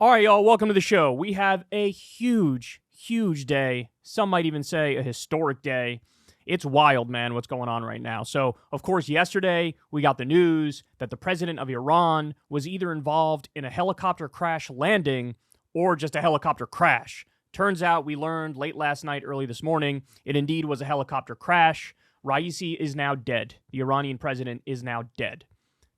All right, y'all, welcome to the show. We have a huge day. Some might even say a historic day. It's wild, man, what's going on right now. So, of course, yesterday we got the news that the president of Iran was either involved in a helicopter crash landing or just a helicopter crash. Turns out we learned late last night, early this morning, it indeed was a helicopter crash. Raisi is now dead. The Iranian president is now dead.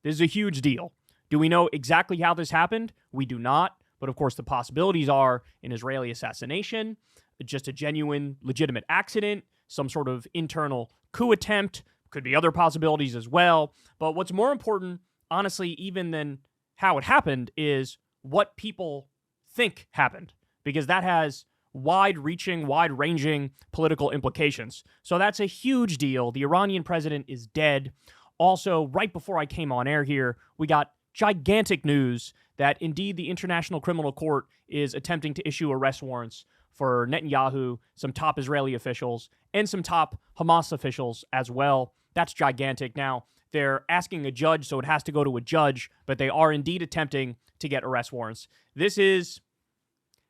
This is a huge deal. Do we know exactly how this happened? We do not. But of course, the possibilities are an Israeli assassination, just a genuine, legitimate accident, some sort of internal coup attempt. Could be other possibilities as well. But what's more important, honestly, even than how it happened, is what people think happened, because that has wide-reaching, wide-ranging political implications. So that's a huge deal. The Iranian president is dead. Also, right before I came on air here, we got gigantic news that indeed the International Criminal Court is attempting to issue arrest warrants for Netanyahu, some top Israeli officials, and some top Hamas officials as well. That's gigantic. Now, they're asking a judge, so it has to go to a judge, but they are indeed attempting to get arrest warrants. This is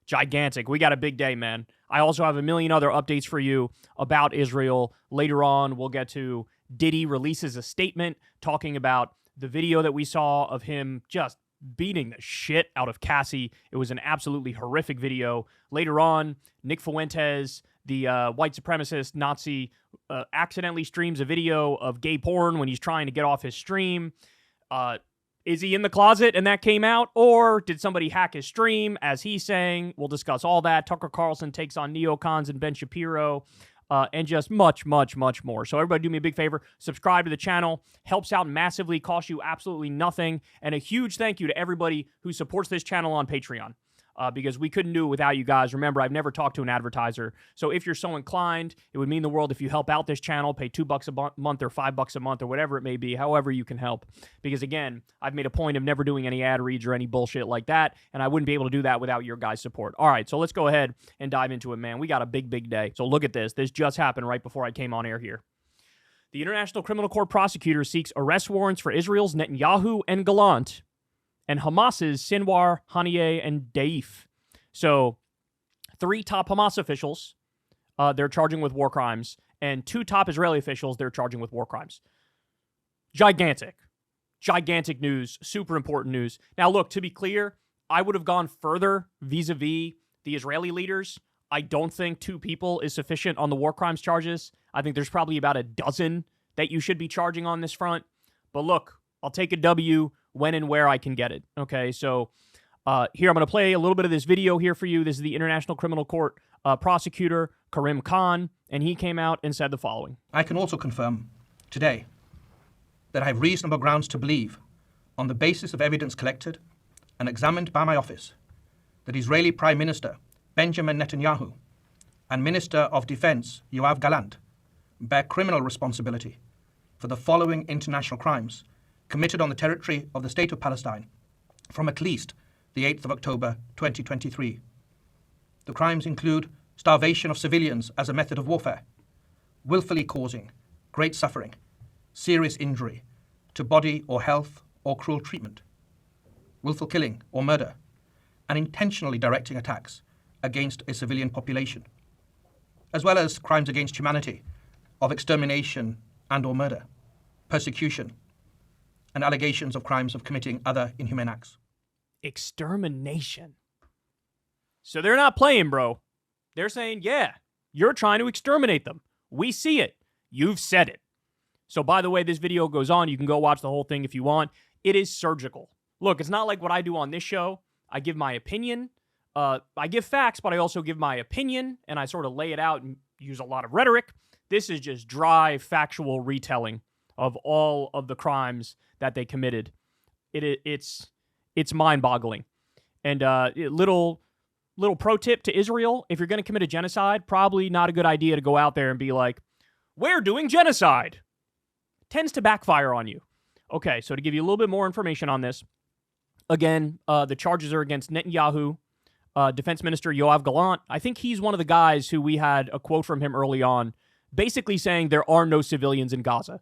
gigantic. We got a big day, man. I also have a million other updates for you about Israel. Later on, we'll get to Diddy releases a statement talking about the video that we saw of him just beating the shit out of Cassie. It was an absolutely horrific video. Later on, Nick Fuentes, the white supremacist Nazi, accidentally streams a video of gay porn when he's trying to get off his stream. Is he in the closet and that came out? Or did somebody hack his stream, as he's saying? We'll discuss all that. Tucker Carlson takes on neocons and Ben Shapiro. And just much more. So everybody do me a big favor. Subscribe to the channel. Helps out massively. Costs you absolutely nothing. And a huge thank you to everybody who supports this channel on Patreon. Because we couldn't do it without you guys. Remember, I've never talked to an advertiser. So if you're so inclined, it would mean the world if you help out this channel, pay $2 a month or $5 a month or whatever it may be, however you can help. Because again, I've made a point of never doing any ad reads or any bullshit like that, and I wouldn't be able to do that without your guys' support. All right, so let's go ahead and dive into it, man. We got a big day. So look at this. This just happened right before I came on air here. The International Criminal Court prosecutor seeks arrest warrants for Israel's Netanyahu and Gallant, and Hamas's Sinwar, Haniyeh, and Daif. So 3 top Hamas officials, they're charging with war crimes, and 2 top Israeli officials, they're charging with war crimes. Gigantic news, super important news. Now, look, to be clear, I would have gone further vis-a-vis the Israeli leaders. I don't think 2 people is sufficient on the war crimes charges. I think there's probably about a dozen that you should be charging on this front. But look, I'll take a W when and where I can get it. Okay, so here I'm going to play a little bit of this video here for you. This is the International Criminal Court prosecutor, Karim Khan, and he came out and said the following. I can also confirm today that I have reasonable grounds to believe, on the basis of evidence collected and examined by my office, that Israeli Prime Minister Benjamin Netanyahu and Minister of Defense Yoav Gallant bear criminal responsibility for the following international crimes committed on the territory of the State of Palestine from at least the 8th of October 2023. The crimes include starvation of civilians as a method of warfare, willfully causing great suffering, serious injury to body or health or cruel treatment, willful killing or murder, and intentionally directing attacks against a civilian population, as well as crimes against humanity of extermination and or murder, persecution, and allegations of crimes of committing other inhumane acts. Extermination. So they're not playing, bro. They're saying, yeah, you're trying to exterminate them. We see it. You've said it. So by the way, this video goes on. You can go watch the whole thing if you want. It is surgical. Look, it's not like what I do on this show. I give my opinion. I give facts, but I also give my opinion, and I sort of lay it out and use a lot of rhetoric. This is just dry, factual retelling of all of the crimes that they committed. It's mind-boggling. And little pro tip to Israel, if you're going to commit a genocide, probably not a good idea to go out there and be like, we're doing genocide. Tends to backfire on you. Okay, so to give you a little bit more information on this, again, the charges are against Netanyahu, Defense Minister Yoav Gallant. I think he's one of the guys who we had a quote from him early on, basically saying there are no civilians in Gaza.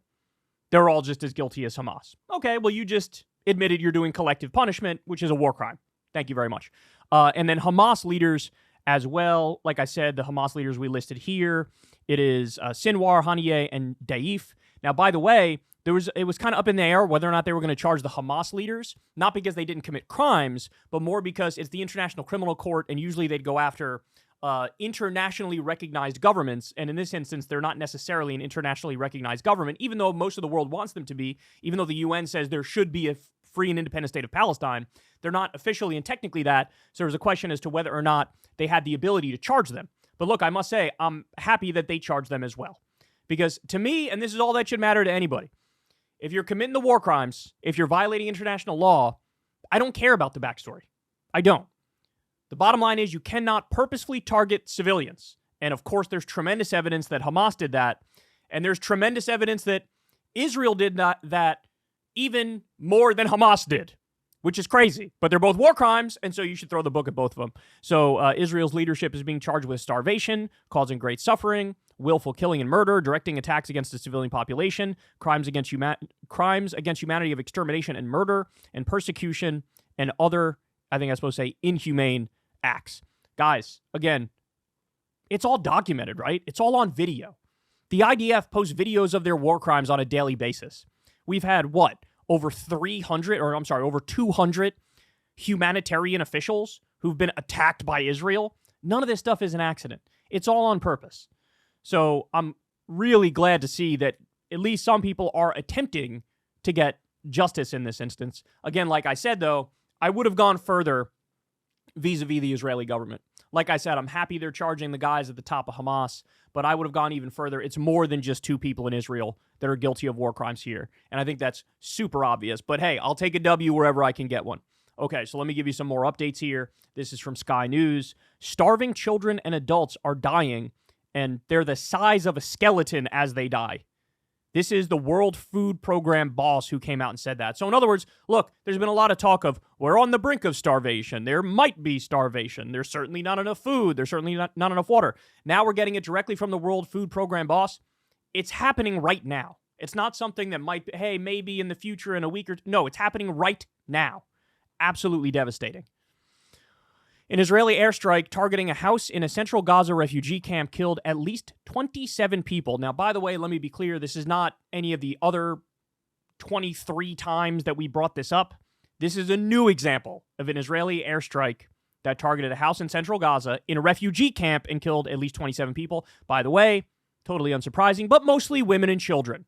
They're all just as guilty as Hamas. Okay, well, you just admitted you're doing collective punishment, which is a war crime. Thank you very much. And then Hamas leaders as well. Like I said, the Hamas leaders we listed here, it is Sinwar, Haniyeh, and Daif. Now, by the way, it was kind of up in the air whether or not they were going to charge the Hamas leaders, not because they didn't commit crimes, but more because it's the International Criminal Court, and usually they'd go after internationally recognized governments, and in this instance, they're not necessarily an internationally recognized government, even though most of the world wants them to be, even though the UN says there should be a free and independent state of Palestine. They're not officially and technically that, so there's a question as to whether or not they had the ability to charge them. But look, I must say, I'm happy that they charged them as well. Because to me, and this is all that should matter to anybody, if you're committing the war crimes, if you're violating international law, I don't care about the backstory. I don't. The bottom line is you cannot purposefully target civilians. And of course, there's tremendous evidence that Hamas did that. And there's tremendous evidence that Israel did that even more than Hamas did, which is crazy. But they're both war crimes, and so you should throw the book at both of them. So Israel's leadership is being charged with starvation, causing great suffering, willful killing and murder, directing attacks against the civilian population, crimes against humanity of extermination and murder, and persecution, and other, I think I'm supposed to say, inhumane acts. Guys, again, it's all documented, right? It's all on video. The IDF posts videos of their war crimes on a daily basis. We've had, over 200 humanitarian officials who've been attacked by Israel. None of this stuff is an accident. It's all on purpose. So I'm really glad to see that at least some people are attempting to get justice in this instance. Again, like I said, though, I would have gone further vis-a-vis the Israeli government. Like I said, I'm happy they're charging the guys at the top of Hamas, but I would have gone even further. It's more than just two people in Israel that are guilty of war crimes here. And I think that's super obvious. But hey, I'll take a W wherever I can get one. Okay, so let me give you some more updates here. This is from Sky News. Starving children and adults are dying, and they're the size of a skeleton as they die. This is the World Food Program boss who came out and said that. So in other words, look, there's been a lot of talk of we're on the brink of starvation. There might be starvation. There's certainly not enough food. There's certainly not enough water. Now we're getting it directly from the World Food Program boss. It's happening right now. It's not something that might, hey, maybe in the future in a week or two. No, it's happening right now. Absolutely devastating. An Israeli airstrike targeting a house in a central Gaza refugee camp killed at least 27 people. Now, by the way, let me be clear. This is not any of the other 23 times that we brought this up. This is a new example of an Israeli airstrike that targeted a house in central Gaza in a refugee camp and killed at least 27 people. By the way, totally unsurprising, but mostly women and children.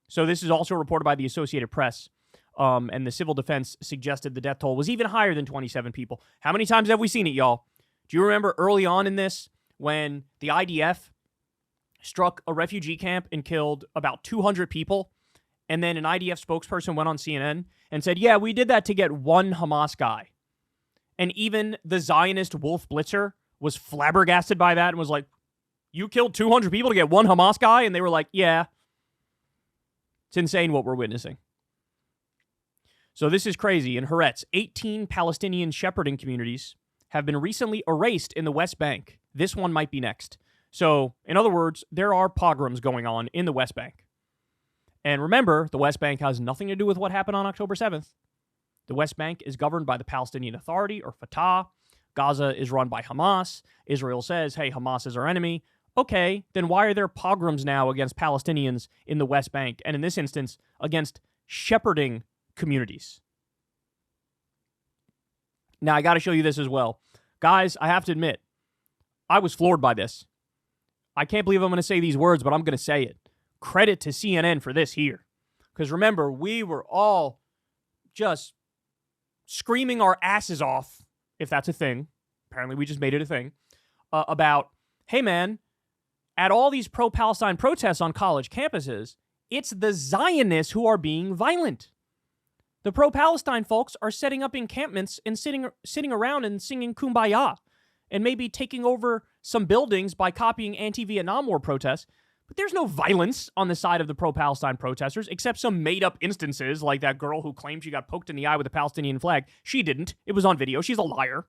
So this is also reported by the Associated Press. And the civil defense suggested the death toll was even higher than 27 people. How many times have we seen it, y'all? Do you remember early on in this when the IDF struck a refugee camp and killed about 200 people? And then an IDF spokesperson went on CNN and said, yeah, we did that to get one Hamas guy. And even the Zionist Wolf Blitzer was flabbergasted by that and was like, you killed 200 people to get one Hamas guy? And they were like, yeah. It's insane what we're witnessing. So this is crazy. In Haaretz, 18 Palestinian shepherding communities have been recently erased in the West Bank. This one might be next. So, in other words, there are pogroms going on in the West Bank. And remember, the West Bank has nothing to do with what happened on October 7th. The West Bank is governed by the Palestinian Authority, or Fatah. Gaza is run by Hamas. Israel says, hey, Hamas is our enemy. Okay, then why are there pogroms now against Palestinians in the West Bank? And in this instance, against shepherding communities. Now, I got to show you this as well. Guys, I have to admit, I was floored by this. I can't believe I'm going to say these words, but I'm going to say it. Credit to CNN for this here. Because remember, we were all just screaming our asses off, if that's a thing. Apparently, we just made it a thing. About, hey man, at all these pro-Palestine protests on college campuses, it's the Zionists who are being violent. The pro-Palestine folks are setting up encampments and sitting around and singing Kumbaya and maybe taking over some buildings by copying anti-Vietnam War protests. But there's no violence on the side of the pro-Palestine protesters except some made-up instances like that girl who claimed she got poked in the eye with a Palestinian flag. She didn't. It was on video. She's a liar.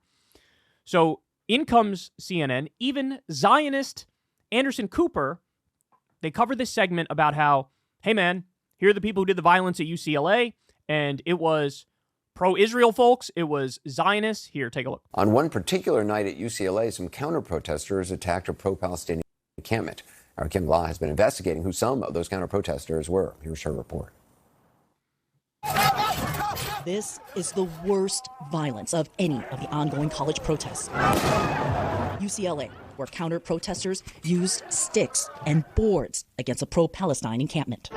So in comes CNN. Even Zionist Anderson Cooper, they covered this segment about how, hey man, here are the people who did the violence at UCLA. And it was pro-Israel folks. It was Zionists. Here, take a look. On one particular night at UCLA, some counter-protesters attacked a pro-Palestinian encampment. Our Kim La has been investigating who some of those counter-protesters were. Here's her report. This is the worst violence of any of the ongoing college protests. UCLA, where counter-protesters used sticks and boards against a pro-Palestine encampment.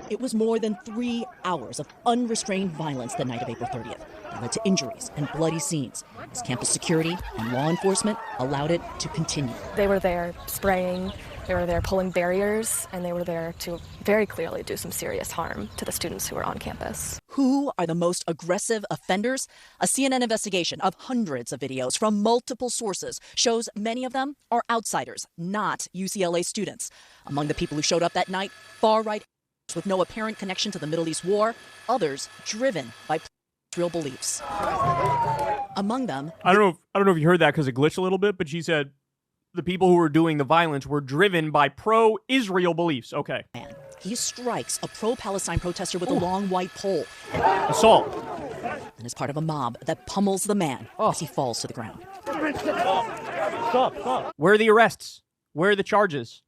It was more than 3 hours of unrestrained violence the night of April 30th that led to injuries and bloody scenes as campus security and law enforcement allowed it to continue. They were there spraying, they were there pulling barriers, and they were there to very clearly do some serious harm to the students who were on campus. Who are the most aggressive offenders? A CNN investigation of hundreds of videos from multiple sources shows many of them are outsiders, not UCLA students. Among the people who showed up that night, far-right with no apparent connection to the Middle East war, others driven by Israel beliefs. Among them, I don't know if you heard that because it glitched a little bit, but she said the people who were doing the violence were driven by pro-Israel beliefs. Okay. He strikes a pro-Palestine protester with a long white pole. Assault. And is part of a mob that pummels the man as he falls to the ground. Stop. Where are the arrests? Where are the charges?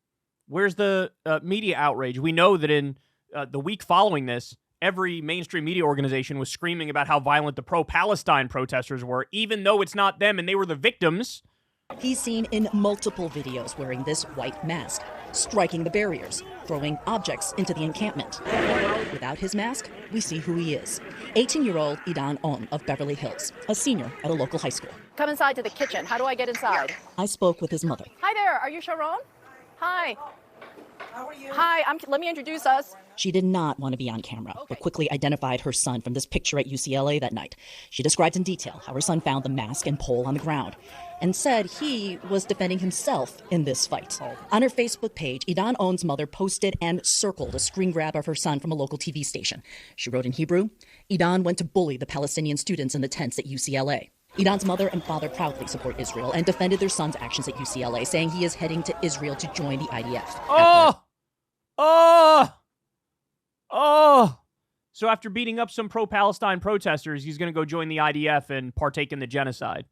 Where's the media outrage? We know that in the week following this, every mainstream media organization was screaming about how violent the pro-Palestine protesters were, even though it's not them and they were the victims. He's seen in multiple videos wearing this white mask, striking the barriers, throwing objects into the encampment. Without his mask, we see who he is. 18-year-old Idan On of Beverly Hills, a senior at a local high school. Come inside to the kitchen. How do I get inside? I spoke with his mother. Hi there. Are you Sharon? Hi. How are you? Hi. Let me introduce us. She did not want to be on camera, but quickly identified her son from this picture at UCLA that night. She described in detail how her son found the mask and pole on the ground and said he was defending himself in this fight. On her Facebook page, Idan On's mother posted and circled a screen grab of her son from a local TV station. She wrote in Hebrew, Idan went to bully the Palestinian students in the tents at UCLA. Idan's mother and father proudly support Israel and defended their son's actions at UCLA, saying he is heading to Israel to join the IDF. So after beating up some pro-Palestine protesters, he's going to go join the IDF and partake in the genocide.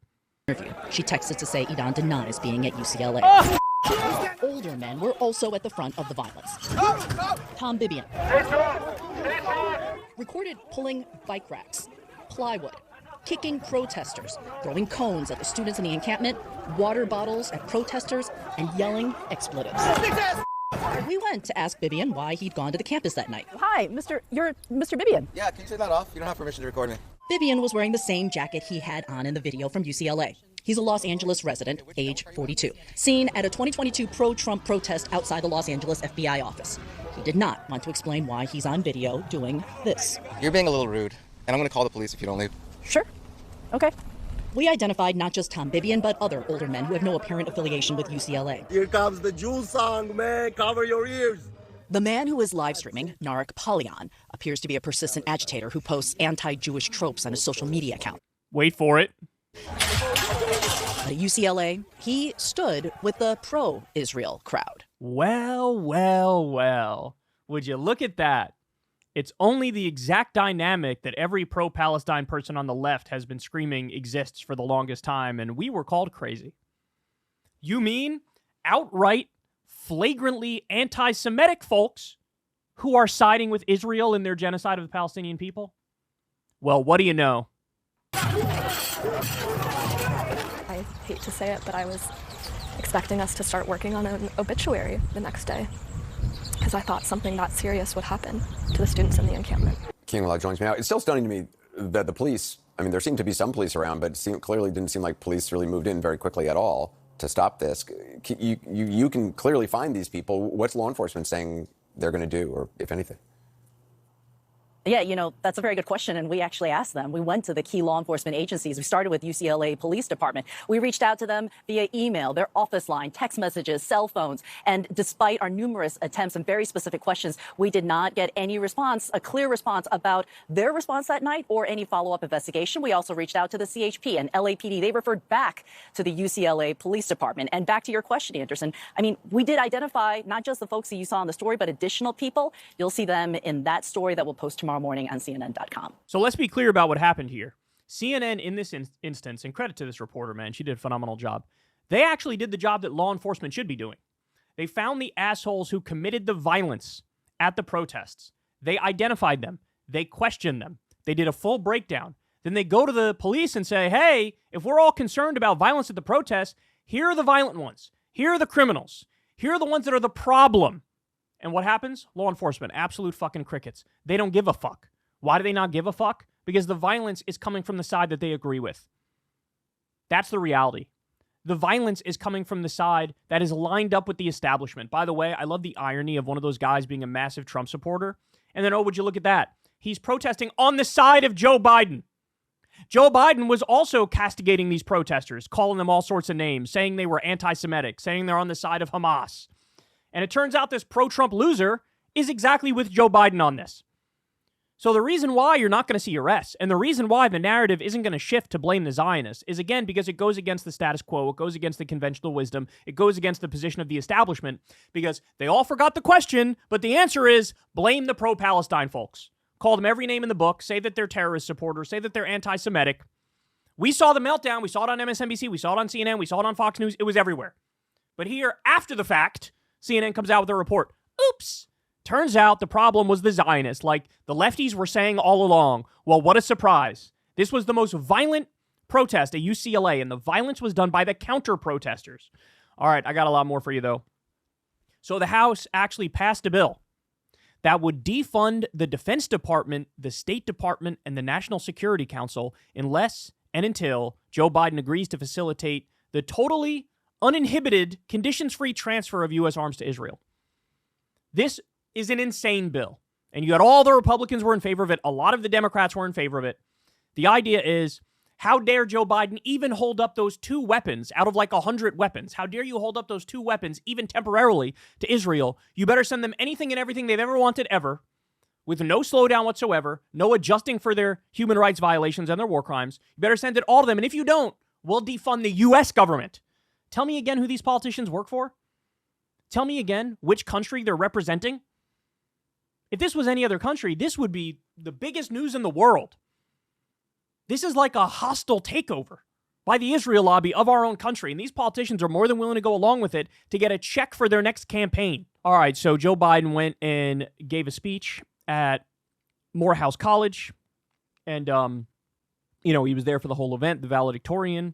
She texted to say Idan denies being at UCLA. Older men were also at the front of the violence. Tom Bibi recorded pulling bike racks, plywood, kicking protesters, throwing cones at the students in the encampment, water bottles at protesters, and yelling expletives. We went to ask Bibian why he'd gone to the campus that night. Hi, you're Mr. Bibian. Yeah, can you turn that off? You don't have permission to record me. Bibian was wearing the same jacket he had on in the video from UCLA. He's a Los Angeles resident, age 42, seen at a 2022 pro-Trump protest outside the Los Angeles FBI office. He did not want to explain why he's on video doing this. You're being a little rude, and I'm going to call the police if you don't leave. Sure. Okay. We identified not just Tom Bibian, but other older men who have no apparent affiliation with UCLA. Here comes the Jew song, man. Cover your ears. The man who is live streaming, Narek Polyan, appears to be a persistent agitator who posts anti-Jewish tropes on his social media account. Wait for it. But at UCLA, he stood with the pro-Israel crowd. Well. Would you look at that? It's only the exact dynamic that every pro-Palestine person on the left has been screaming exists for the longest time, and we were called crazy. You mean outright, flagrantly anti-Semitic folks who are siding with Israel in their genocide of the Palestinian people? Well, what do you know? I hate to say it, but I was expecting us to start working on an obituary the next day, because I thought something that serious would happen to the students in the encampment. King Law joins me now. It's still stunning to me that the police, I mean, there seemed to be some police around, but clearly didn't seem like police really moved in very quickly at all to stop this. You can clearly find these people. What's law enforcement saying they're going to do, or if anything? Yeah, that's a very good question, and we actually asked them. We went to the key law enforcement agencies. We started with UCLA Police Department. We reached out to them via email, their office line, text messages, cell phones, and despite our numerous attempts and very specific questions, we did not get any response, a clear response about their response that night or any follow-up investigation. We also reached out to the CHP and LAPD. They referred back to the UCLA Police Department. And back to your question, Anderson, I mean, we did identify not just the folks that you saw in the story, but additional people. You'll see them in that story that we'll post tomorrow. tomorrow morning on CNN.com. So let's be clear about what happened here. CNN in this instance, and credit to this reporter, man, she did a phenomenal job. They actually did the job that law enforcement should be doing. They found the assholes who committed the violence at the protests. They identified them. They questioned them. They did a full breakdown. Then they go to the police and say, hey, if we're all concerned about violence at the protests, here are the violent ones. Here are the criminals. Here are the ones that are the problem. And what happens? Law enforcement, absolute fucking crickets. They don't give a fuck. Why do they not give a fuck? Because the violence is coming from the side that they agree with. That's the reality. The violence is coming from the side that is lined up with the establishment. By the way, I love the irony of one of those guys being a massive Trump supporter. And then, oh, would you look at that? He's protesting on the side of Joe Biden. Joe Biden was also castigating these protesters, calling them all sorts of names, saying they were anti-Semitic, saying they're on the side of Hamas. And it turns out this pro-Trump loser is exactly with Joe Biden on this. So the reason why you're not going to see arrests, and the reason why the narrative isn't going to shift to blame the Zionists, is again because it goes against the status quo, it goes against the conventional wisdom, it goes against the position of the establishment, because they all forgot the question, but the answer is blame the pro-Palestine folks. Call them every name in the book, say that they're terrorist supporters, say that they're anti-Semitic. We saw the meltdown, we saw it on MSNBC, we saw it on CNN, we saw it on Fox News, it was everywhere. But here, after the fact, CNN comes out with a report. Oops! Turns out the problem was the Zionists, like the lefties were saying all along. Well, what a surprise. This was the most violent protest at UCLA, and the violence was done by the counter-protesters. All right, I got a lot more for you, though. So the House actually passed a bill that would defund the Defense Department, the State Department, and the National Security Council unless and until Joe Biden agrees to facilitate the totally uninhibited, conditions-free transfer of U.S. arms to Israel. This is an insane bill. And you got all the Republicans were in favor of it. A lot of the Democrats were in favor of it. The idea is, how dare Joe Biden even hold up those 2 weapons out of like 100 weapons? How dare you hold up those 2 weapons, even temporarily, to Israel? You better send them anything and everything they've ever wanted ever, with no slowdown whatsoever, no adjusting for their human rights violations and their war crimes. You better send it all to them. And if you don't, we'll defund the U.S. government. Tell me again who these politicians work for. Tell me again which country they're representing. If this was any other country, this would be the biggest news in the world. This is like a hostile takeover by the Israel lobby of our own country, and these politicians are more than willing to go along with it to get a check for their next campaign. All right, so Joe Biden went and gave a speech at Morehouse College, and, he was there for the whole event. The valedictorian,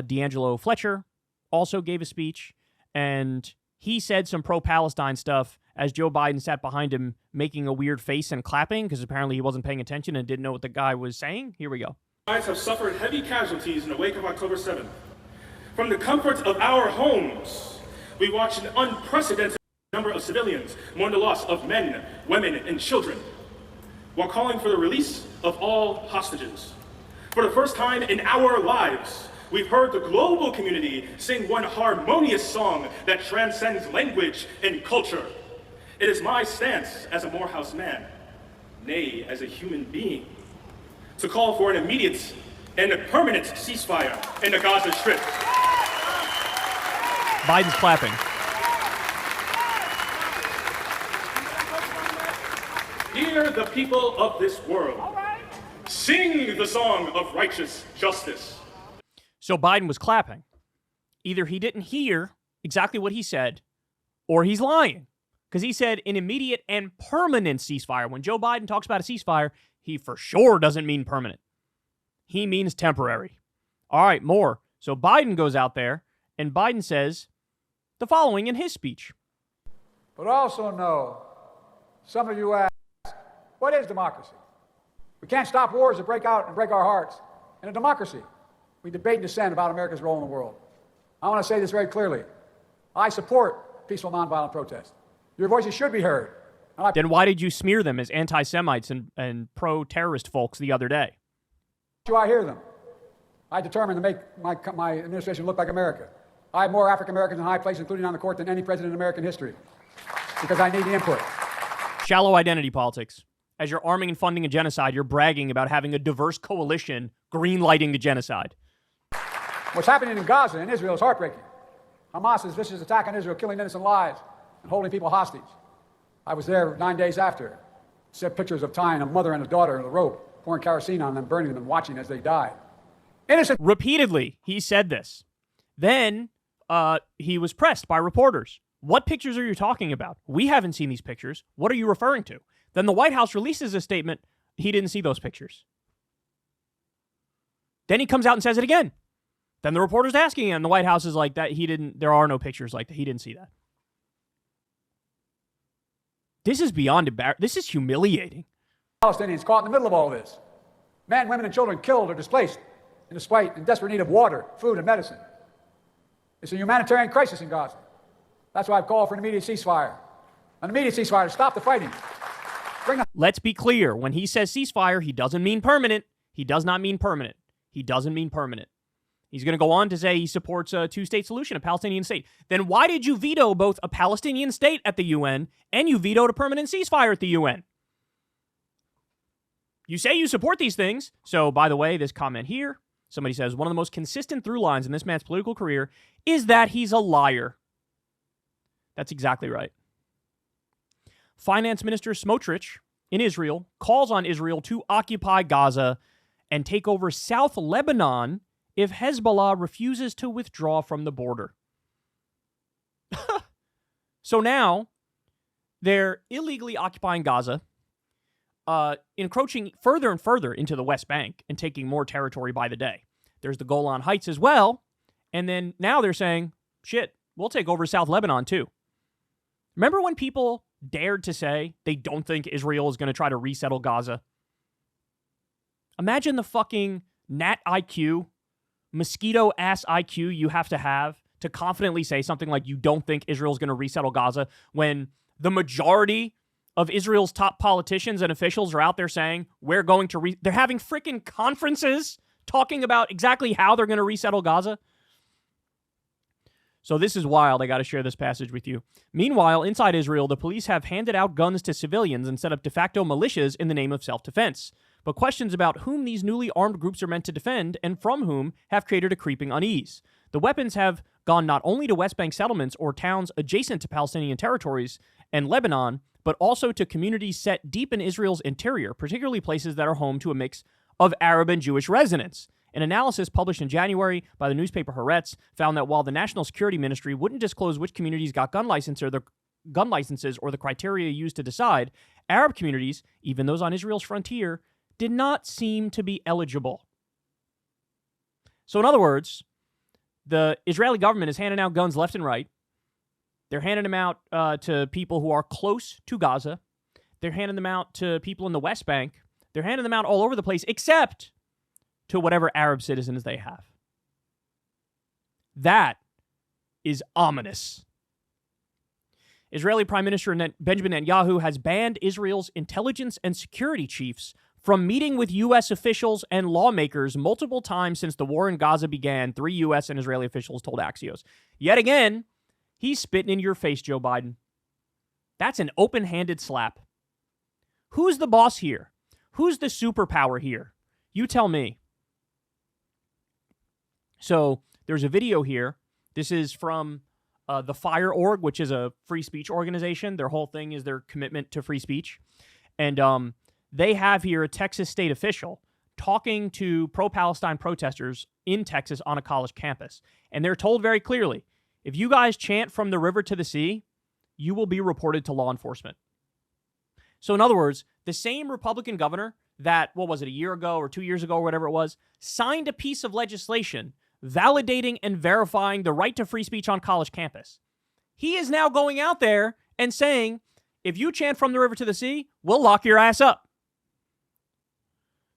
D'Angelo Fletcher, also gave a speech, and he said some pro-Palestine stuff as Joe Biden sat behind him making a weird face and clapping because apparently he wasn't paying attention and didn't know what the guy was saying. Here we go. Have suffered heavy casualties in the wake of October 7th. From the comfort of our homes, we watched an unprecedented number of civilians mourn the loss of men, women, and children, while calling for the release of all hostages. For the first time in our lives, we've heard the global community sing one harmonious song that transcends language and culture. It is my stance as a Morehouse man, nay, as a human being, to call for an immediate and a permanent ceasefire in the Gaza Strip. Biden's clapping. Hear the people of this world. Sing the song of righteous justice. So Biden was clapping. Either he didn't hear exactly what he said, or he's lying. Because he said an immediate and permanent ceasefire. When Joe Biden talks about a ceasefire, he for sure doesn't mean permanent. He means temporary. All right, more. So Biden goes out there, and Biden says the following in his speech. But also know, some of you ask, what is democracy? We can't stop wars that break out and break our hearts. In a democracy, we debate and dissent about America's role in the world. I want to say this very clearly. I support peaceful nonviolent protest. Your voices should be heard. Then why did you smear them as anti-Semites and pro-terrorist folks the other day? Do I hear them? I determined to make my administration look like America. I have more African Americans in high places, including on the court, than any president in American history, because I need the input. Shallow identity politics. As you're arming and funding a genocide, you're bragging about having a diverse coalition green-lighting the genocide. What's happening in Gaza and Israel is heartbreaking. Hamas's vicious attack on Israel, killing innocent lives and holding people hostage. I was there 9 days after. Set pictures of tying a mother and a daughter in a rope, pouring kerosene on them, burning them, watching as they died. Innocent. Repeatedly, he said this. Then he was pressed by reporters. What pictures are you talking about? We haven't seen these pictures. What are you referring to? Then the White House releases a statement. He didn't see those pictures. Then he comes out and says it again. Then the reporter's asking him, and the White House is like, that he didn't, there are no pictures like that. He didn't see that. This is beyond embarrassing. This is humiliating. Palestinians caught in the middle of all this. Men, women, and children killed or displaced in desperate need of water, food, and medicine. It's a humanitarian crisis in Gaza. That's why I've called for an immediate ceasefire. An immediate ceasefire to stop the fighting. Let's be clear. When he says ceasefire, he doesn't mean permanent. He does not mean permanent. He doesn't mean permanent. He's going to go on to say he supports a two-state solution, a Palestinian state. Then why did you veto both a Palestinian state at the UN and you vetoed a permanent ceasefire at the UN? You say you support these things. So, by the way, this comment here, somebody says, one of the most consistent through lines in this man's political career is that he's a liar. That's exactly right. Finance Minister Smotrich in Israel calls on Israel to occupy Gaza and take over South Lebanon if Hezbollah refuses to withdraw from the border. So now they're illegally occupying Gaza, encroaching further and further into the West Bank and taking more territory by the day. There's the Golan Heights as well. And then now they're saying, shit, we'll take over South Lebanon too. Remember when people dared to say they don't think Israel is going to try to resettle Gaza? Imagine the fucking Nat IQ, mosquito-ass IQ you have to confidently say something like you don't think Israel's going to resettle Gaza when the majority of Israel's top politicians and officials are out there saying we're going to they're having freaking conferences talking about exactly how they're going to resettle Gaza. So this is wild. I got to share this passage with you. Meanwhile, inside Israel, the police have handed out guns to civilians and set up de facto militias in the name of self-defense. But questions about whom these newly armed groups are meant to defend and from whom have created a creeping unease. The weapons have gone not only to West Bank settlements or towns adjacent to Palestinian territories and Lebanon, but also to communities set deep in Israel's interior, particularly places that are home to a mix of Arab and Jewish residents. An analysis published in January by the newspaper Haaretz found that while the National Security Ministry wouldn't disclose which communities got gun licenses or the criteria used to decide, Arab communities, even those on Israel's frontier, did not seem to be eligible. So in other words, the Israeli government is handing out guns left and right. They're handing them out to people who are close to Gaza. They're handing them out to people in the West Bank. They're handing them out all over the place, except to whatever Arab citizens they have. That is ominous. Israeli Prime Minister Benjamin Netanyahu has banned Israel's intelligence and security chiefs from meeting with U.S. officials and lawmakers multiple times since the war in Gaza began, 3 U.S. and Israeli officials told Axios. Yet again, he's spitting in your face, Joe Biden. That's an open-handed slap. Who's the boss here? Who's the superpower here? You tell me. So there's a video here. This is from the Fire Org, which is a free speech organization. Their whole thing is their commitment to free speech. And they have here a Texas state official talking to pro-Palestine protesters in Texas on a college campus. And they're told very clearly, if you guys chant from the river to the sea, you will be reported to law enforcement. So in other words, the same Republican governor that, what was it, a year ago or 2 years ago or whatever it was, signed a piece of legislation validating and verifying the right to free speech on college campus. He is now going out there and saying, if you chant from the river to the sea, we'll lock your ass up.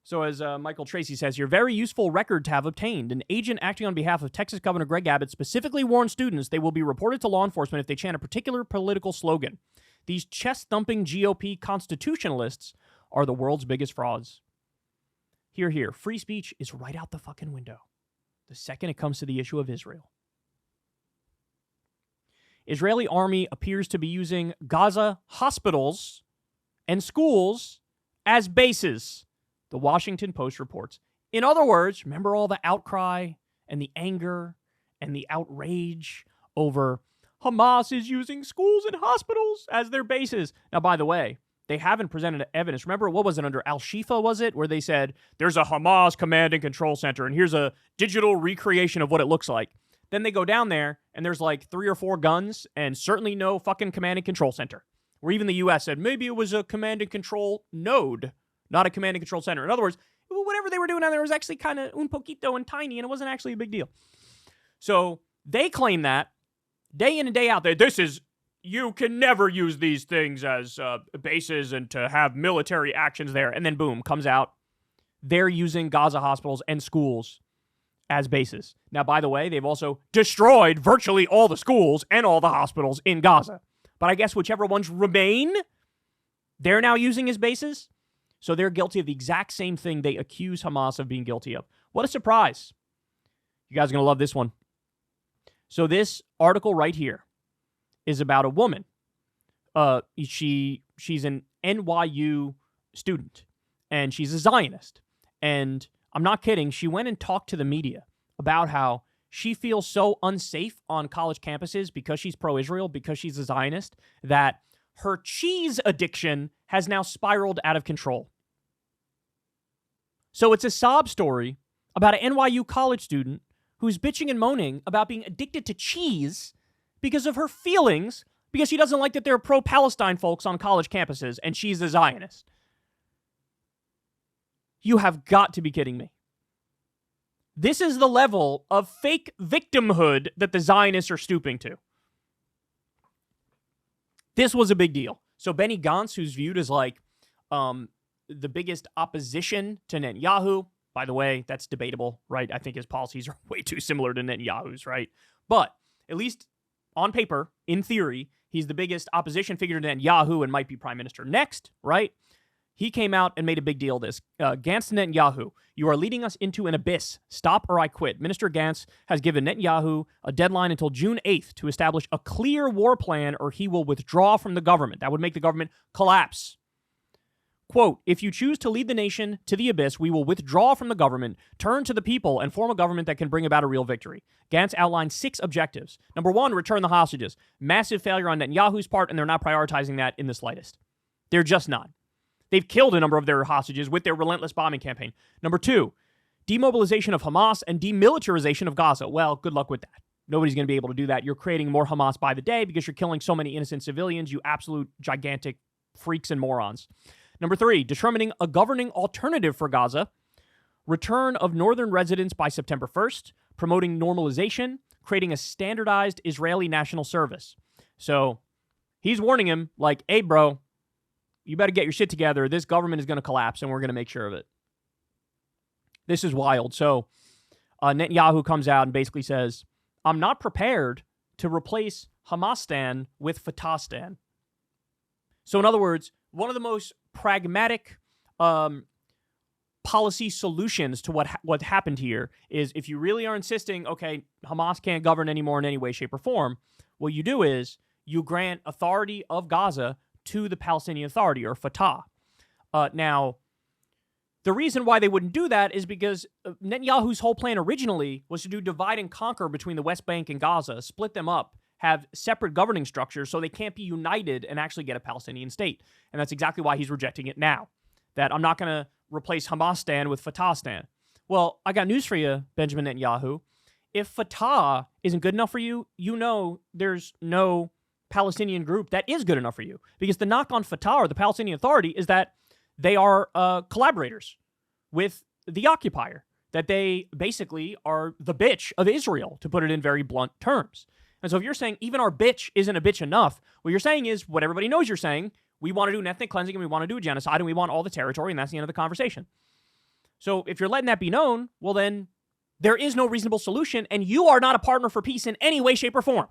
So as Michael Tracy says here, very useful record to have obtained. An agent acting on behalf of Texas Governor Greg Abbott specifically warned students they will be reported to law enforcement if they chant a particular political slogan. These chest-thumping GOP constitutionalists are the world's biggest frauds. Here, free speech is right out the fucking window the second it comes to the issue of Israel. Israeli army appears to be using Gaza hospitals and schools as bases, the Washington Post reports. In other words, remember all the outcry and the anger and the outrage over Hamas is using schools and hospitals as their bases. Now, by the way, they haven't presented evidence. Remember, what was it under Al-Shifa, was it? Where they said, there's a Hamas command and control center, and here's a digital recreation of what it looks like. Then they go down there, and there's like 3 or 4 guns, and certainly no fucking command and control center. Where even the U.S. said, maybe it was a command and control node, not a command and control center. In other words, whatever they were doing down there was actually kind of un poquito and tiny, and it wasn't actually a big deal. So they claim that day in and day out, that this is, you can never use these things as bases and to have military actions there. And then boom, comes out, they're using Gaza hospitals and schools as bases. Now, by the way, they've also destroyed virtually all the schools and all the hospitals in Gaza. But I guess whichever ones remain, they're now using as bases. So they're guilty of the exact same thing they accuse Hamas of being guilty of. What a surprise. You guys are going to love this one. So this article right here is about a woman. She's an NYU student, and she's a Zionist. And I'm not kidding. She went and talked to the media about how she feels so unsafe on college campuses because she's pro-Israel, because she's a Zionist, that her cheese addiction has now spiraled out of control. So it's a sob story about an NYU college student who's bitching and moaning about being addicted to cheese because of her feelings, because she doesn't like that there are pro-Palestine folks on college campuses, and she's a Zionist. You have got to be kidding me. This is the level of fake victimhood that the Zionists are stooping to. This was a big deal. So Benny Gantz, who's viewed as like the biggest opposition to Netanyahu, by the way, that's debatable, right? I think his policies are way too similar to Netanyahu's, right? But at least on paper, in theory, he's the biggest opposition figure to Netanyahu and might be prime minister next, right? He came out and made a big deal of this. Gantz to Netanyahu, you are leading us into an abyss. Stop or I quit. Minister Gantz has given Netanyahu a deadline until June 8th to establish a clear war plan, or he will withdraw from the government. That would make the government collapse. Quote, if you choose to lead the nation to the abyss, we will withdraw from the government, turn to the people, and form a government that can bring about a real victory. Gantz outlined 6 objectives. Number 1, return the hostages. Massive failure on Netanyahu's part, and they're not prioritizing that in the slightest. They're just not. They've killed a number of their hostages with their relentless bombing campaign. Number 2, demobilization of Hamas and demilitarization of Gaza. Well, good luck with that. Nobody's going to be able to do that. You're creating more Hamas by the day because you're killing so many innocent civilians, you absolute gigantic freaks and morons. Number 3, determining a governing alternative for Gaza, return of northern residents by September 1st, promoting normalization, creating a standardized Israeli national service. So he's warning him like, hey, bro, you better get your shit together. This government is going to collapse, and we're going to make sure of it. This is wild. So Netanyahu comes out and basically says, I'm not prepared to replace Hamastan with Fatahstan. So in other words, one of the most pragmatic policy solutions to what happened here is, if you really are insisting, okay, Hamas can't govern anymore in any way, shape, or form, what you do is you grant authority of Gaza to the Palestinian Authority, or Fatah. Now, the reason why they wouldn't do that is because Netanyahu's whole plan originally was to do divide and conquer between the West Bank and Gaza, split them up, have separate governing structures so they can't be united and actually get a Palestinian state. And that's exactly why he's rejecting it now, that I'm not going to replace Hamastan with Fatahstan. Well, I got news for you, Benjamin Netanyahu. If Fatah isn't good enough for you, you know there's no Palestinian group that is good enough for you. Because the knock on Fatah, or the Palestinian Authority, is that they are collaborators with the occupier, that they basically are the bitch of Israel, to put it in very blunt terms. And so if you're saying even our bitch isn't a bitch enough, what you're saying is what everybody knows you're saying. We want to do an ethnic cleansing, and we want to do a genocide, and we want all the territory, and that's the end of the conversation. So if you're letting that be known, well then there is no reasonable solution, and you are not a partner for peace in any way, shape, or form.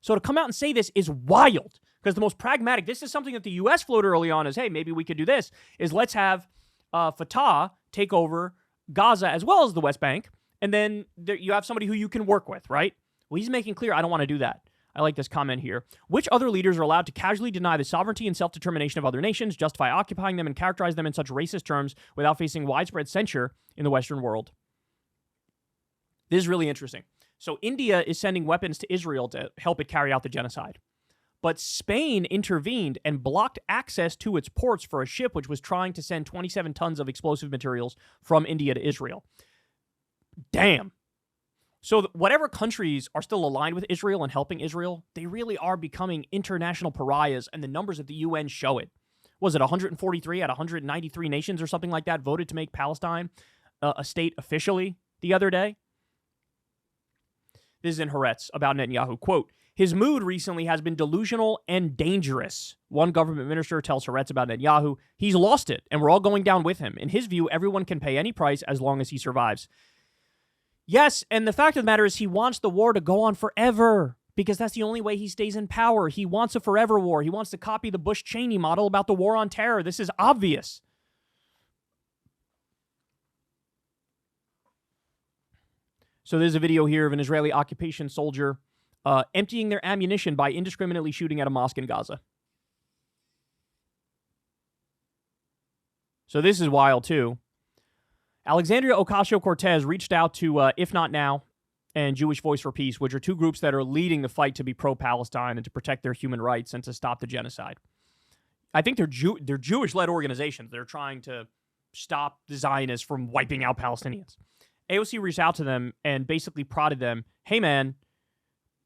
So to come out and say this is wild, because the most pragmatic, this is something that the U.S. floated early on as, hey, maybe we could do this, is let's have Fatah take over Gaza as well as the West Bank, and then you have somebody who you can work with, right? Well, he's making clear, I don't want to do that. I like this comment here. Which other leaders are allowed to casually deny the sovereignty and self-determination of other nations, justify occupying them, and characterize them in such racist terms without facing widespread censure in the Western world? This is really interesting. So India is sending weapons to Israel to help it carry out the genocide. but Spain intervened and blocked access to its ports for a ship which was trying to send 27 tons of explosive materials from India to Israel. Damn. So whatever countries are still aligned with Israel and helping Israel, they really are becoming international pariahs, and the numbers at the UN show it. Was it 143 out of 193 nations or something like that voted to make Palestine a state officially the other day? This is in Haaretz about Netanyahu. Quote, his mood recently has been delusional and dangerous. One government minister tells Haaretz about Netanyahu, he's lost it, and we're all going down with him. In his view, everyone can pay any price as long as he survives. Yes, and the fact of the matter is he wants the war to go on forever because that's the only way he stays in power. He wants a forever war. He wants to copy the Bush-Cheney model about the war on terror. This is obvious. So there's a video here of an Israeli occupation soldier emptying their ammunition by indiscriminately shooting at a mosque in Gaza. So this is wild, too. Alexandria Ocasio-Cortez reached out to If Not Now and Jewish Voice for Peace, which are two groups that are leading the fight to be pro-Palestine and to protect their human rights and to stop the genocide. I think they're Jewish-led organizations. They're trying to stop the Zionists from wiping out Palestinians. AOC reached out to them and basically prodded them, hey, man,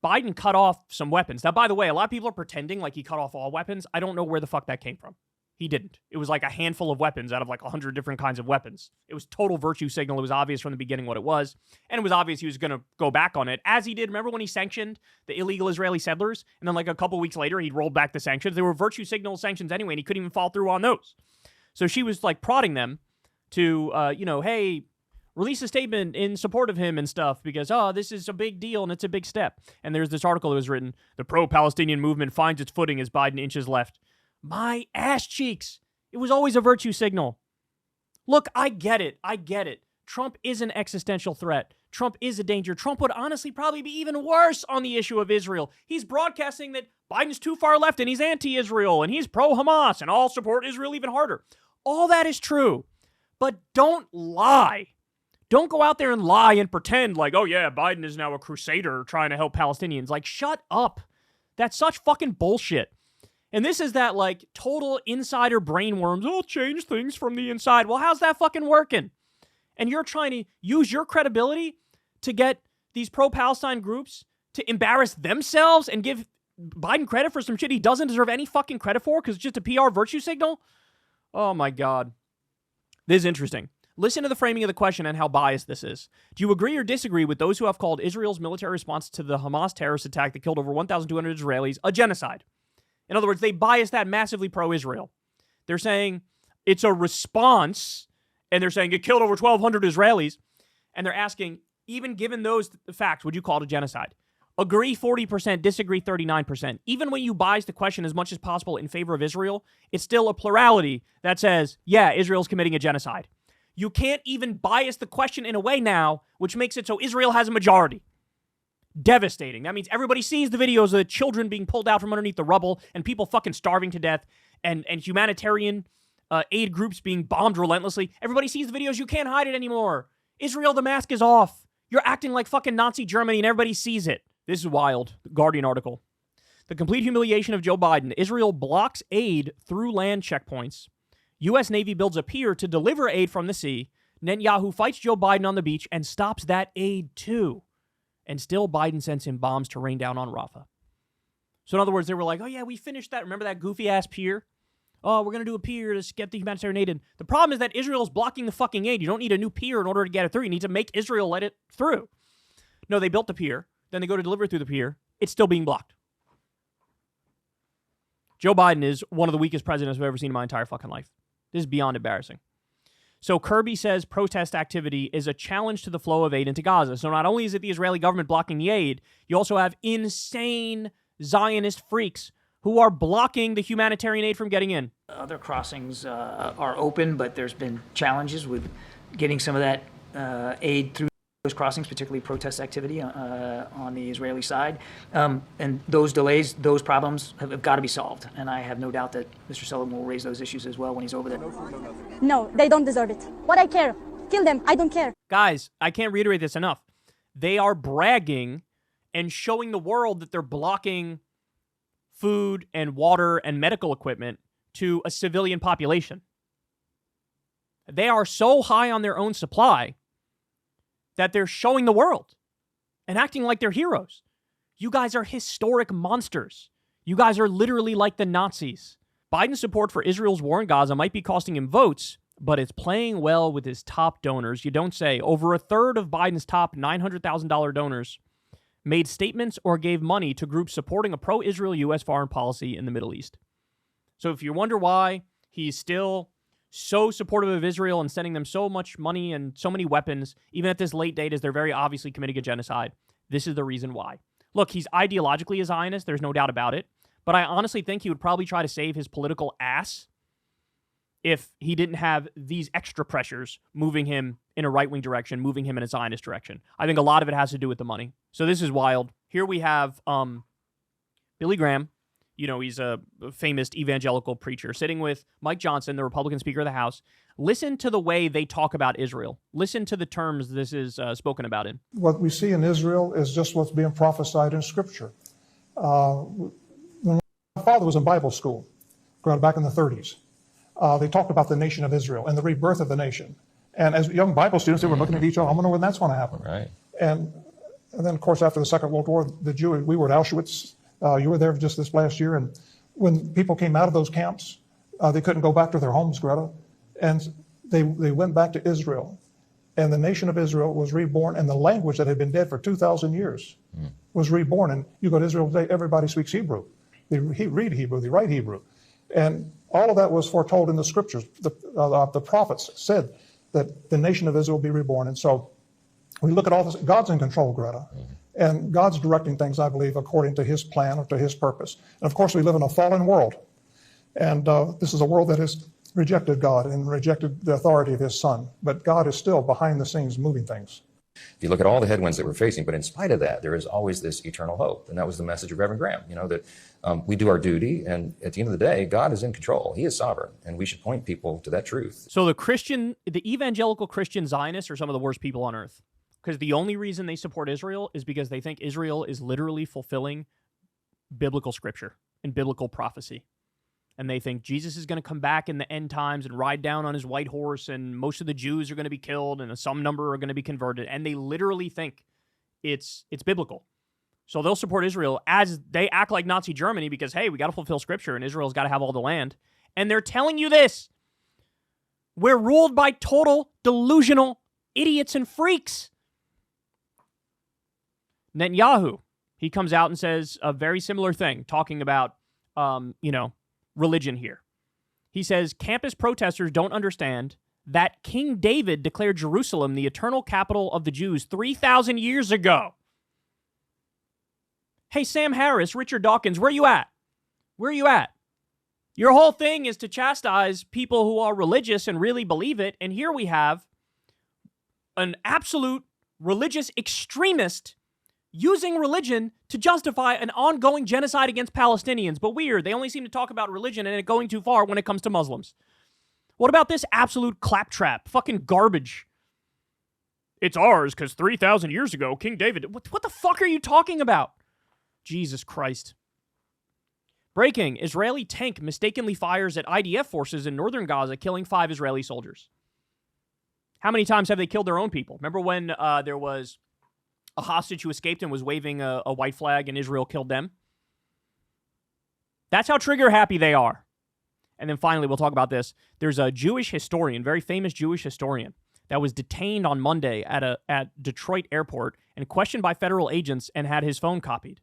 Biden cut off some weapons. Now, by the way, a lot of people are pretending like he cut off all weapons. I don't know where the fuck that came from. He didn't. It was like a handful of weapons out of like 100 different kinds of weapons. It was total virtue signal. It was obvious from the beginning what it was. And it was obvious he was going to go back on it, as he did. Remember when he sanctioned the illegal Israeli settlers? And then like a couple weeks later, he rolled back the sanctions. They were virtue signal sanctions anyway, and he couldn't even follow through on those. So she was like prodding them to, hey, release a statement in support of him and stuff because, this is a big deal and it's a big step. And there's this article that was written, the pro-Palestinian movement finds its footing as Biden inches left. My ass cheeks. It was always a virtue signal. Look, I get it. Trump is an existential threat. Trump is a danger. Trump would honestly probably be even worse on the issue of Israel. He's broadcasting that Biden's too far left and he's anti-Israel and he's pro-Hamas and I'll support Israel even harder. All that is true. But don't lie. Don't go out there and lie and pretend like, oh yeah, Biden is now a crusader trying to help Palestinians. Like, shut up. That's such fucking bullshit. And this is that, like, total insider brainworms. Oh, change things from the inside. Well, how's that fucking working? And you're trying to use your credibility to get these pro-Palestine groups to embarrass themselves and give Biden credit for some shit he doesn't deserve any fucking credit for because it's just a PR virtue signal? Oh, my God. This is interesting. Listen to the framing of the question and how biased this is. Do you agree or disagree with those who have called Israel's military response to the Hamas terrorist attack that killed over 1,200 Israelis a genocide? In other words, they bias that massively pro-Israel. They're saying it's a response, and they're saying it killed over 1,200 Israelis, and they're asking, even given those facts, would you call it a genocide? Agree 40%, disagree 39%. Even when you bias the question as much as possible in favor of Israel, it's still a plurality that says, yeah, Israel's committing a genocide. You can't even bias the question in a way now, which makes it so Israel has a majority. Devastating. That means everybody sees the videos of the children being pulled out from underneath the rubble and people fucking starving to death and humanitarian aid groups being bombed relentlessly. Everybody sees the videos. You can't hide it anymore. Israel, the mask is off. You're acting like fucking Nazi Germany and everybody sees it. This is wild. Guardian article. The complete humiliation of Joe Biden. Israel blocks aid through land checkpoints. U.S. Navy builds a pier to deliver aid from the sea. Netanyahu fights Joe Biden on the beach and stops that aid too. And still Biden sends him bombs to rain down on Rafah. So in other words, they were like, oh yeah, we finished that. Remember that goofy-ass pier? Oh, we're going to do a pier to get the humanitarian aid in. The problem is that Israel's blocking the fucking aid. You don't need a new pier in order to get it through. You need to make Israel let it through. No, they built the pier. Then they go to deliver it through the pier. It's still being blocked. Joe Biden is one of the weakest presidents I've ever seen in my entire fucking life. This is beyond embarrassing. So Kirby says protest activity is a challenge to the flow of aid into Gaza. So not only is it the Israeli government blocking the aid, you also have insane Zionist freaks who are blocking the humanitarian aid from getting in. Other crossings are open, but there's been challenges with getting some of that aid through those crossings, particularly protest activity on the Israeli side. And those delays, those problems have got to be solved. And I have no doubt that Mr. Sullivan will raise those issues as well when he's over there. No, they don't deserve it. What I care? Kill them. I don't care. Guys, I can't reiterate this enough. They are bragging and showing the world that they're blocking food and water and medical equipment to a civilian population. They are so high on their own supply that they're showing the world and acting like they're heroes. You guys are historic monsters. You guys are literally like the Nazis. Biden's support for Israel's war in Gaza might be costing him votes, but it's playing well with his top donors. You don't say. Over a third of Biden's top $900,000 donors made statements or gave money to groups supporting a pro-Israel U.S. foreign policy in the Middle East. So if you wonder why he's still so supportive of Israel and sending them so much money and so many weapons, even at this late date, as they're very obviously committing a genocide, this is the reason why. Look, he's ideologically a Zionist. There's no doubt about it. But I honestly think he would probably try to save his political ass if he didn't have these extra pressures moving him in a right-wing direction, moving him in a Zionist direction. I think a lot of it has to do with the money. So this is wild. Here we have Billy Graham. You know, he's a famous evangelical preacher, sitting with Mike Johnson, the Republican Speaker of the House. Listen to the way they talk about Israel. Listen to the terms this is spoken about in. What we see in Israel is just what's being prophesied in Scripture. When my father was in Bible school, back in the 30s, they talked about the nation of Israel and the rebirth of the nation. And as young Bible students, they were looking at each other, I wonder when that's going to happen. Right. And then, of course, after the Second World War, we were at Auschwitz. You were there just this last year. And when people came out of those camps, they couldn't go back to their homes, Greta. And they went back to Israel. And the nation of Israel was reborn, and the language that had been dead for 2,000 years was reborn. And you go to Israel today, everybody speaks Hebrew. They read Hebrew, they write Hebrew. And all of that was foretold in the scriptures. The prophets said that the nation of Israel will be reborn. And so we look at all this. God's in control, Greta. And God's directing things, I believe, according to his plan or to his purpose. And of course, we live in a fallen world. And this is a world that has rejected God and rejected the authority of his son. But God is still behind the scenes moving things. If you look at all the headwinds that we're facing, but in spite of that, there is always this eternal hope. And that was the message of Reverend Graham, that we do our duty. And at the end of the day, God is in control. He is sovereign. And we should point people to that truth. So the evangelical Christian Zionists are some of the worst people on earth. Because the only reason they support Israel is because they think Israel is literally fulfilling biblical scripture and biblical prophecy. And they think Jesus is going to come back in the end times and ride down on his white horse, and most of the Jews are going to be killed and some number are going to be converted. And they literally think it's biblical. So they'll support Israel as they act like Nazi Germany because, hey, we got to fulfill scripture and Israel's got to have all the land. And they're telling you this. We're ruled by total delusional idiots and freaks. Netanyahu, he comes out and says a very similar thing, talking about, religion here. He says, campus protesters don't understand that King David declared Jerusalem the eternal capital of the Jews 3,000 years ago. Hey, Sam Harris, Richard Dawkins, where you at? Where you at? Your whole thing is to chastise people who are religious and really believe it, and here we have an absolute religious extremist using religion to justify an ongoing genocide against Palestinians. But weird, they only seem to talk about religion and it going too far when it comes to Muslims. What about this absolute claptrap? Fucking garbage. It's ours because 3,000 years ago, King David... What the fuck are you talking about? Jesus Christ. Breaking. Israeli tank mistakenly fires at IDF forces in northern Gaza, killing 5 Israeli soldiers. How many times have they killed their own people? Remember when there was a hostage who escaped and was waving a white flag and Israel killed them? That's how trigger happy they are. And then finally, we'll talk about this. There's a Jewish historian, very famous Jewish historian, that was detained on Monday at Detroit airport and questioned by federal agents and had his phone copied.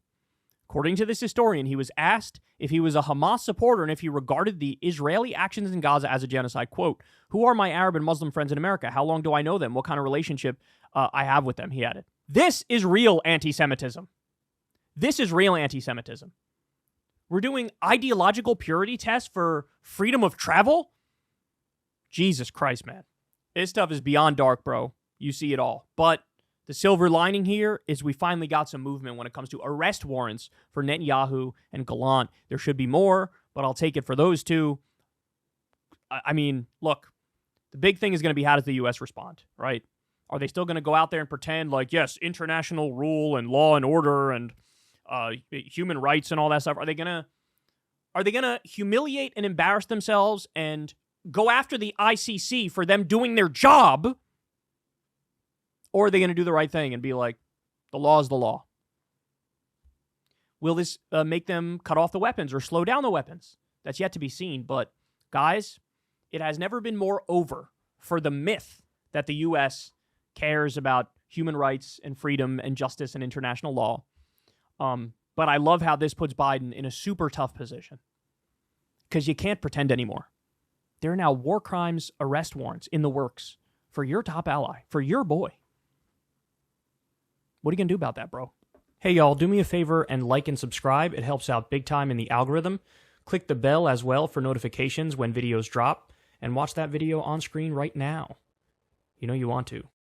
According to this historian, he was asked if he was a Hamas supporter and if he regarded the Israeli actions in Gaza as a genocide. Quote, "Who are my Arab and Muslim friends in America? How long do I know them? What kind of relationship I have with them?" He added. This is real anti-Semitism. This is real anti-Semitism. We're doing ideological purity tests for freedom of travel? Jesus Christ, man. This stuff is beyond dark, bro. You see it all. But the silver lining here is we finally got some movement when it comes to arrest warrants for Netanyahu and Gallant. There should be more, but I'll take it for those two. I mean, look, the big thing is going to be how does the U.S. respond, right? Are they still going to go out there and pretend like, yes, international rule and law and order and human rights and all that stuff? Are they going to Are they going to humiliate and embarrass themselves and go after the ICC for them doing their job? Or are they going to do the right thing and be like, the law is the law? Will this make them cut off the weapons or slow down the weapons? That's yet to be seen. But, guys, it has never been more over for the myth that the U.S. cares about human rights and freedom and justice and international law. But I love how this puts Biden in a super tough position because you can't pretend anymore. There are now war crimes arrest warrants in the works for your top ally, for your boy. What are you going to do about that, bro? Hey, y'all, do me a favor and like and subscribe. It helps out big time in the algorithm. Click the bell as well for notifications when videos drop, and watch that video on screen right now. You know you want to.